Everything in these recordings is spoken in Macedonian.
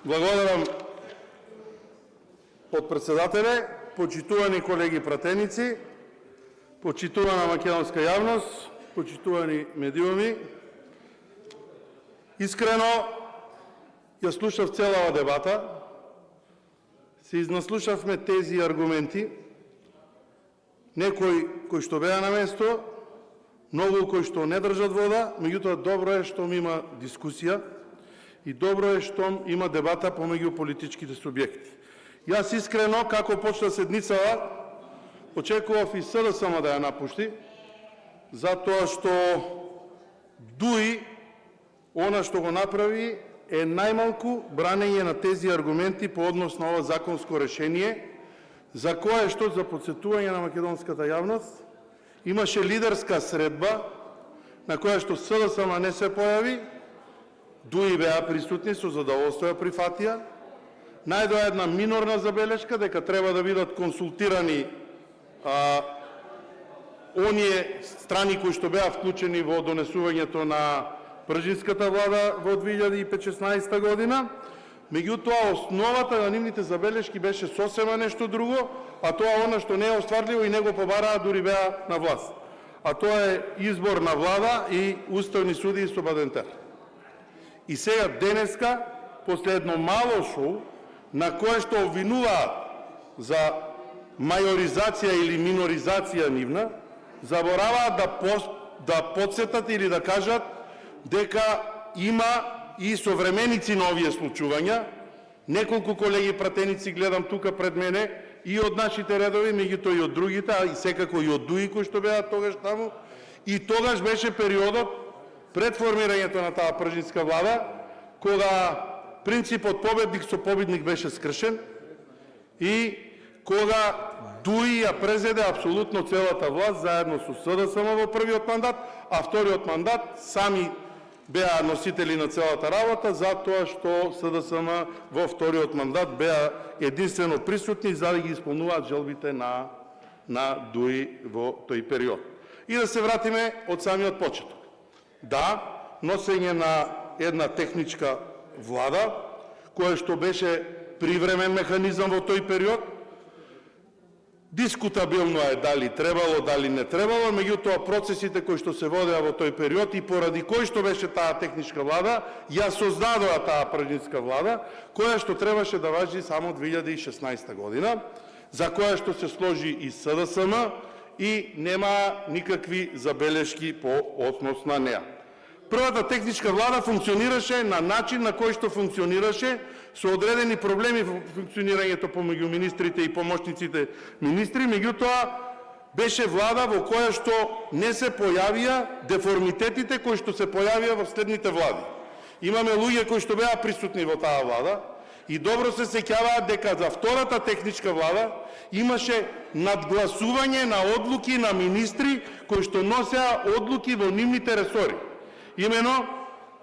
Благодарам, подпредседателе, почитувани колеги пратеници, почитувана македонска јавност, почитувани медиуми. Искрено ја слушав целава дебата, се изнаслушавме тези аргументи, некои кои што беа на место, многу кои што не држат вода, меѓутоа добро е што има дискусија и добро е што има дебата помеѓу политичките субјекти. Јас искрено, како почна седницава, очекував и СДСМ да ја напушти, затоа што дуи она што го направи е најмалку бранење на тези аргументи по однос на ова законско решение, за кое што за подсетување на македонската јавност имаше лидерска средба на која што СДСМ не се појави, дуи беа присутни, со задоволство ја прифатија, најдоа една минорна забелешка дека треба да бидат консултирани оние страни кои што беа вклучени во донесувањето на пржинската влада во 2016 година, меѓутоа основата на нивните забелешки беше сосема нешто друго, а тоа она што не е остварливо и не го побараа дури беа на власт. А тоа е избор на влада и уставни судии со Бадентер. И сега денеска, после едно мало шоу, на кое што обвинуваат за мајоризација или миноризација нивна, забораваат да подсетат или да кажат дека има и современици на овие случувања. Неколку колеги пратеници гледам тука пред мене и од нашите редови, меѓутоа и од другите, а и секако и од дуи кои што беа тогаш таму. И тогаш беше периодот пред формирањето на таа пржинска влада, кога принципот победник со победник беше скршен и кога дуи ја презеде апсолутно целата власт заедно со СДСМ во првиот мандат, а вториот мандат сами беа носители на целата работа, затоа што СДСМ во вториот мандат беа единствено присутни за да ги исполнуваат желбите на дуи во тој период. И да се вратиме од самиот почеток. Да, носење на една техничка влада, која што беше привремен механизам во тој период, дискутабилно е дали требало, дали не требало, меѓутоа процесите кои што се водеа во тој период и поради кој што беше таа техничка влада, ја создадоа таа пржинска влада, која што требаше да важи само 2016 година, за која што се сложи и СДСМ и нема никакви забелешки по однос на неа. Првата техничка влада функционираше на начин на кој што функционираше, со одредени проблеми во функционирањето помеѓу министрите и помошниците министри, меѓутоа беше влада во која што не се појавија деформитетите кои што се појавија во следните влади. Имаме луѓе кои што беа присутни во таа влада и добро се сеќаваат дека за втората техничка влада имаше надгласување на одлуки на министри кои што носеа одлуки во нивните ресори. Имено,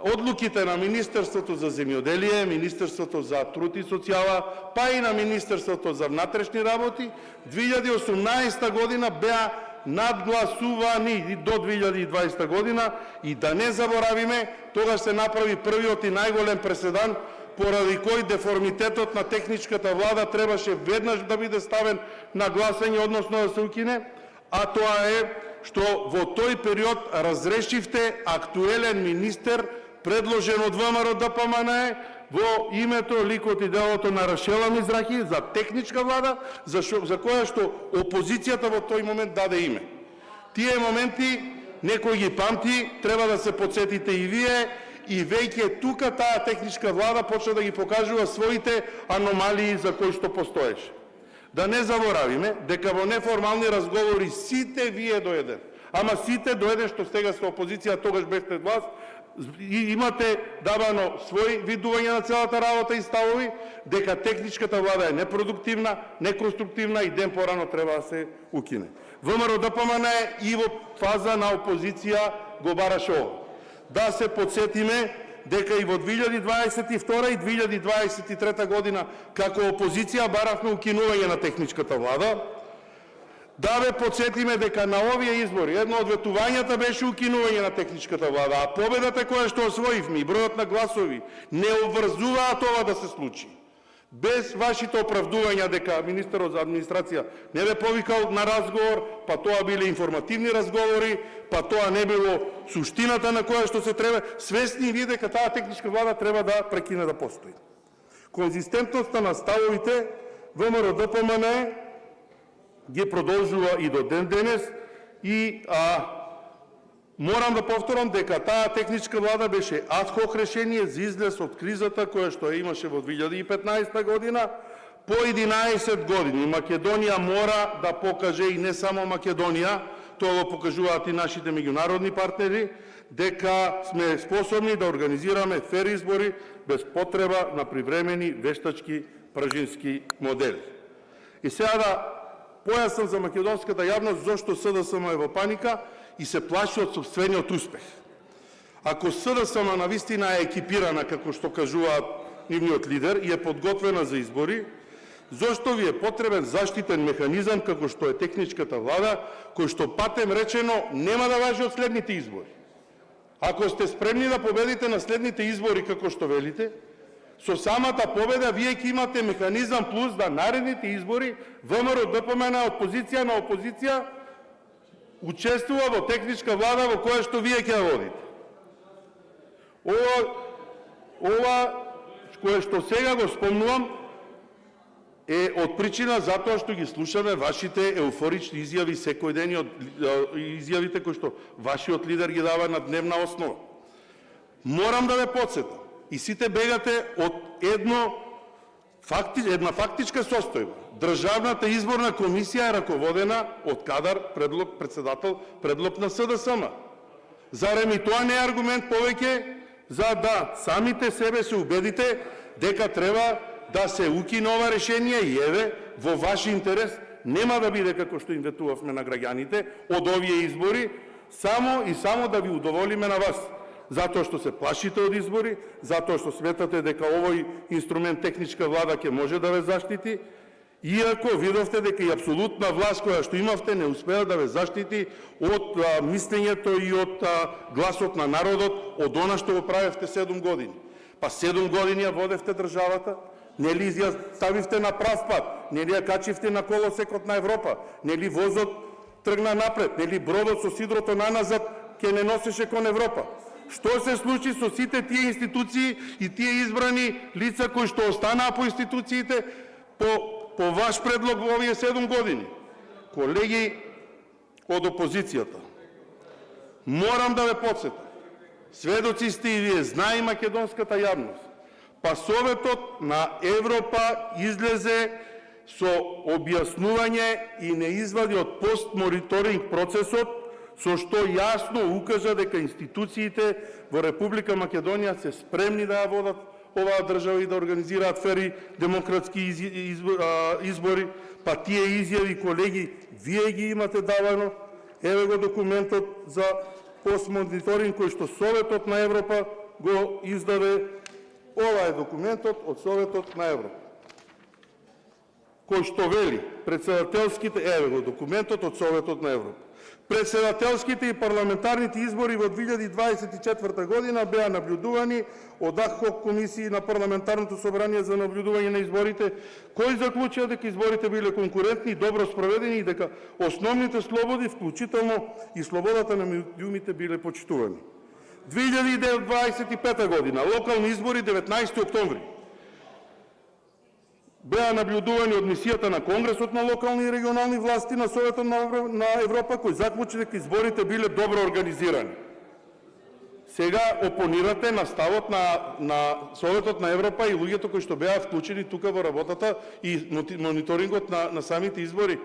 одлуките на Министерството за земјоделие, Министерството за труд и социјала, па и на Министерството за внатрешни работи, 2018 година беа надгласувани и до 2020 година и да не заборавиме, тогаш се направи првиот и најголем преседан, поради кој деформитетот на техничката влада требаше веднаш да биде ставен на гласање, односно да се укине, а тоа е што во тој период разрешивте актуелен министер, предложен од ВМРО ДПМН во името, ликот и делото на Рашела Мизрахи за техничка влада, за која што опозицијата во тој момент даде име. Тие моменти некој ги памти, треба да се подсетите и вие, и веќе тука таа техничка влада почна да ги покажува своите аномалии за кои што постоеше. Да не заборавиме дека во неформални разговори сите вие доеден, ама сите доеден што сега со опозиција, тогаш бевте власт, и имате давано свој видување на целата работа и ставови, дека техничката влада е непродуктивна, неконструктивна и ден порано треба да се укине. ВМРО ДПМН и во фаза на опозиција го бараше ова. Да се подсетиме дека и во 2022 и 2023 година како опозиција баравме укинување на техничката влада, Да ве подсетиме дека на овие избори едно од ветувањата беше укинување на техничката влада, а победата која што освоивме и бројот на гласови не обврзуваат ова да се случи. Без вашите оправдувања дека министерот за администрација не ве повикал на разговор, па тоа биле информативни разговори, па тоа не било суштината на која што се треба, свесни ви дека таа техничка влада треба да прекине да постои. Конзистентноста на ставовите ВМРО-ДПМН ги продолжува и до ден денес и морам да повторам дека таа техничка влада беше адхок решение за излез од кризата која што имаше во 2015 година. По 11 години Македонија мора да покаже, и не само Македонија, тоа го покажуваат и нашите меѓународни партнери, дека сме способни да организираме фер избори без потреба на привремени вештачки пржински модели. И сега да појаснам за македонската јавност зошто СДСМ е во паника и се плаши од сопствениот успех. Ако СДСМ навистина е екипирана, како што кажуваат нивниот лидер, и е подготвена за избори, зошто ви е потребен заштитен механизам како што е техничката влада, кој што патем речено нема да важи од следните избори? Ако сте спремни да победите на следните избори, како што велите, со самата победа вие ќе имате механизам плюс да наредните избори ВМРО-ДПМН од позиција на опозиција учествува во техничка влада во која што вие ќе водите. Ова кое што сега го спомнувам е од причина затоа што ги слушаме вашите еуфорични изјави секој ден, изјавите кои што вашиот лидер ги дава на дневна основа. Морам да ве подсетам, и сите бегате од една фактичка состојба. Државната изборна комисија е раководена од кадар председател предлог на СДСМ. Зарем и тоа не е аргумент повеќе за да самите себе се убедите дека треба да се укине ова решение и еве во ваш интерес нема да биде како што им ветувавме на граѓаните од овие избори, само и само да ви удоволиме на вас. Затоа што се плашите од избори, затоа што сметате дека овој инструмент техничка влада ќе може да ве заштити, иако видовте дека и апсолутна власт која што имавте не успеа да ве заштити од мислењето и од гласот на народот, од она што го правевте 7 години. Па 7 години ја водевте државата, нели ја ставивте на прав пат, нели ја качивте на колосекот на Европа, нели возот тргна напред, нели бродот со сидрото наназад ќе не носеше кон Европа. Што се случи со сите тие институции и тие избрани лица кои што останаа по институциите по ваш предлог во овие 7 години? Колеги од опозицијата, морам да ве подсетам, сведоци сте и вие, знае и македонската јавност, па Советот на Европа излезе со објаснување и не извади од постмониторинг процесот, со што јасно укажа дека институциите во Република Македонија се спремни да ја водат оваа држава и да организираат фери демократски избори, па тие изјави, колеги, вие ги имате давано, еве го документот за постмониторинг кој што Советот на Европа го издаде. Ова е документот од Советот на Европа, кој што вели председателските, еве го документот од Советот на Европа. Председателските и парламентарните избори во 2024 година беа наблюдувани од ад-хок комисии на Парламентарното собрание за наблюдување на изборите, кои заклучија дека изборите биле конкурентни и добро спроведени и дека основните слободи, вклучително и слободата на медиумите, биле почитувани. 2025 година, локални избори, 19 октомври. Беа наблюдувани од мисијата на Конгресот на локални и регионални власти на Советот на Европа, кој заклучи дека изборите биле добро организирани. Сега опонирате на ставот на Советот на Европа и луѓето кои што беа вклучени тука во работата и мониторингот на самите избори.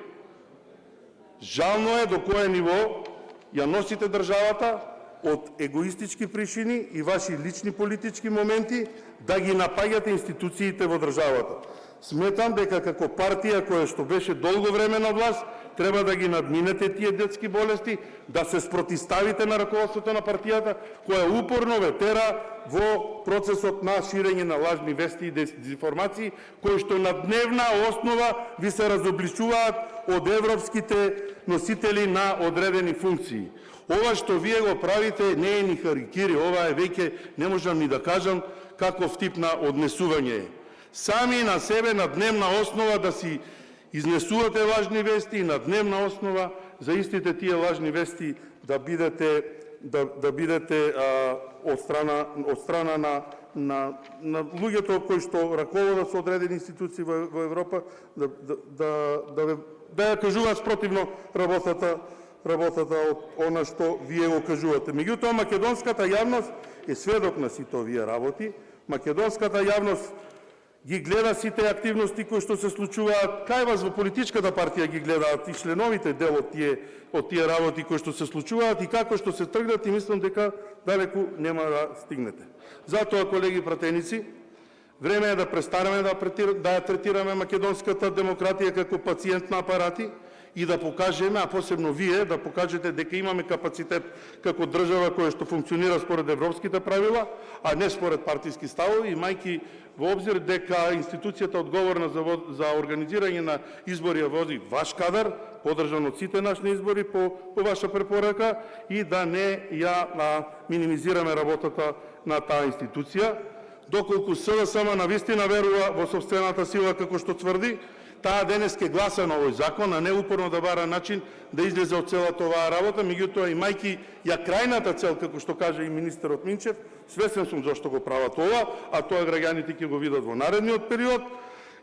Жално е до кое ниво ја носите државата од егоистички причини и ваши лични политички моменти да ги напаѓате институциите во државата. Сметам дека како партија која што беше долго време на власт, треба да ги надминете тие детски болести, да се спротиставите на раководството на партијата, која упорно ве тера во процесот на ширење на лажни вести и дезинформации, кои што на дневна основа ви се разобличуваат од европските носители на одредени функции. Ова што вие го правите не е ни харикири, ова е веќе, не можам ни да кажам каков тип на однесување е. Сами на себе на дневна основа да си изнесувате лажни вести и на дневна основа за истите тие лажни вести да бидете од страна на луѓето кои што раководат со одредени институции во Европа да ја кажуваат спротивно работата од она што вие го кажувате. Меѓутоа, македонската јавност е сведок на сите овие работи. Македонската јавност ги гледа сите активности кои што се случуваат, кај вас во политичката партија ги гледаат и членовите дел од тие работи кои што се случуваат и како што се тргнат, и мислам дека далеку нема да стигнете. Затоа, колеги пратеници, време е да престанеме да ја третираме македонската демократија како пациент на апарати и да покажеме, а посебно вие, да покажете дека имаме капацитет како држава која што функционира според европските правила, а не според партиски ставови, имајќи во обзир дека институцијата одговорна за организирање на избори ја води ваш кадар, подржан од сите наши избори по ваша препорака, и да не ја минимизираме работата на таа институција. Доколку СДСМ навистина верува во сопствената сила како што тврди, таа денес ке гласа на овој закон, а не упорно да бара начин да излезе од целата оваа работа. Меѓутоа, имајќи ја крајната цел, како што каже и министерот Минчев, свесен сум зашто го прават ова, а тоа граѓаните ќе го видат во наредниот период,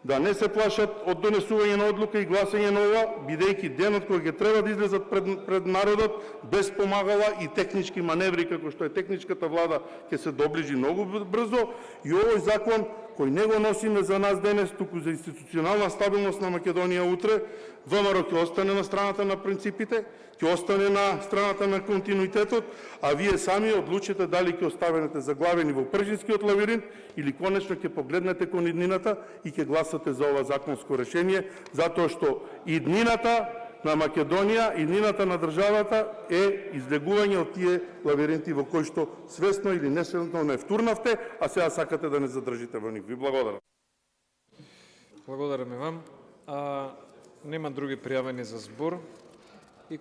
да не се плашат од донесување на одлука и гласање на ова, бидејќи денот кој ќе треба да излезат пред народот без помагала и технички маневри, како што е техничката влада, ќе се доближи многу брзо, и овој закон кој не го носиме за нас денес, туку за институционална стабилност на Македонија утре, ВМРО ќе остане на страната на принципите, ќе остане на страната на континуитетот, а вие сами одлучите дали ќе оставенете заглавени во пржинскиот лавиринт или конечно ќе погледнете кон иднината и ќе гласате за ова законско решение, затоа што иднината на Македонија, иднината на државата е излегување од тие лавиринти во кои што свесно или несвесно не втурнавте, а сега сакате да не задржите во нив. Ви благодарам. Благодарам и вам. Нема други пријавени за збор и